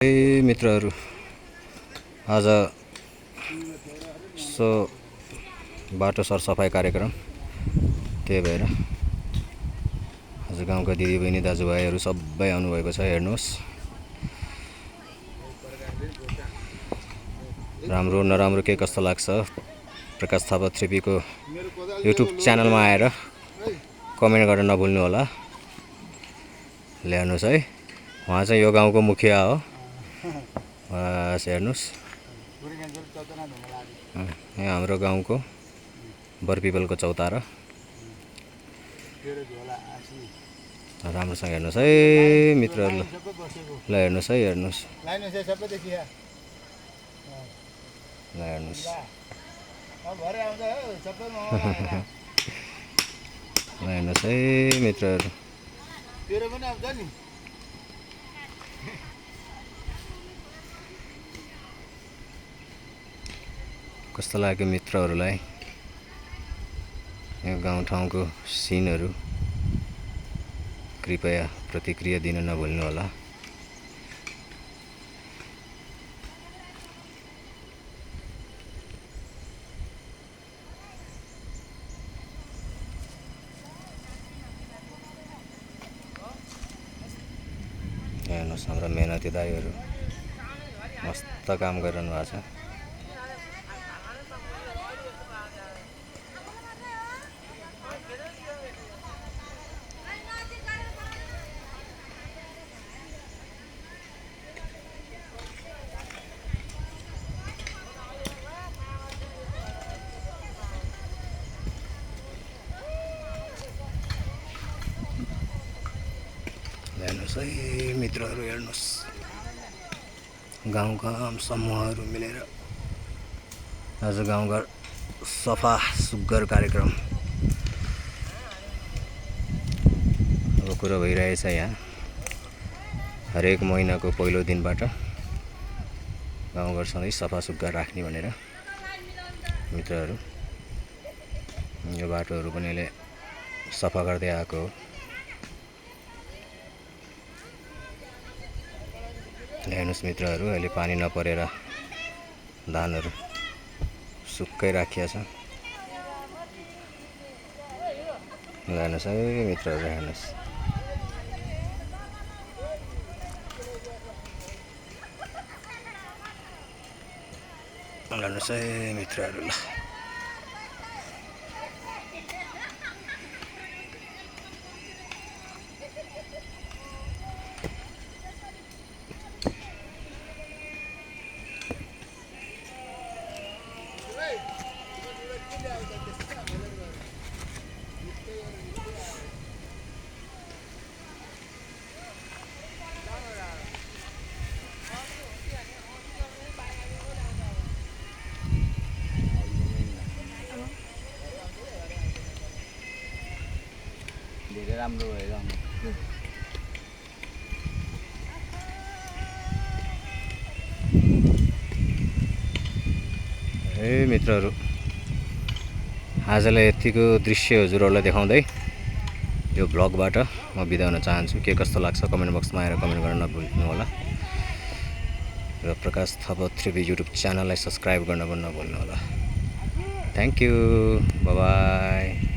मित्रहरू आज सो बाटो सरसफाइ कार्यक्रम त्यही भएर आज गाउँका दिदीबहिनी दाजुभाइहरू सबै आउनुभएको छ। हेर्नुहोस् राम्रो नराम्रो के कस्तो लाग्छ प्रकाश थापा 3P को युट्युब च्यानलमा आएर कमेन्ट गर्न नभुल्नु होला। हेर्नुहोस् है, उहाँ चाहिँ यो गाउँको मुखिया हो। हेर्नुहोस् यहाँ हाम्रो गाउँको बरपिपलको चौतारा राम्रोसँग हेर्नुहोस् है मित्रहरू। ल हेर्नुहोस् है, हेर्नुहोस् ल हेर्नुहोस् ल हेर्नुहोस् है मित्रहरू। कस्तो लाग्यो मित्रहरूलाई यो गाउँठाउँको सिनहरू? कृपया प्रतिक्रिया दिन नभुल्नु होला। हेर्नुहोस् हाम्रो मेहनती दाइहरू मस्त काम गरिरहनु भएको छ। हेर्नुहोस् है मित्रहरू, हेर्नुहोस् गाउँका समूहहरू मिलेर आज गाउँघर सफा सुग्घर कार्यक्रम अब कुरो भइरहेछ। यहाँ हरेक महिनाको पहिलो दिनबाट गाउँघर सधैँ सफा सुग्घर राख्ने भनेर मित्रहरू यो बाटोहरू पनि यसले सफा गर्दै आएको हो। हेर्नुहोस् मित्रहरू, अहिले पानी नपरेर धानहरू सुक्कै राखिया छ। हेर्नुहोस् है मित्रहरू, हेर्नुहोस् हेर्नुहोस् है मित्रहरू। ल धेरै राम्रो भएर ए मित्रहरू, आजलाई यतिको दृश्य हजुरहरूलाई देखाउँदै यो भ्लगबाट म बिदा हुन चाहन्छु। के कस्तो लाग्छ कमेन्ट बक्समा आएर कमेन्ट गर्न नभुल्नु होला र प्रकाश थापा 3P युट्युब च्यानललाई सब्सक्राइब गर्न पनि नभुल्नु होला। Thank you, by by.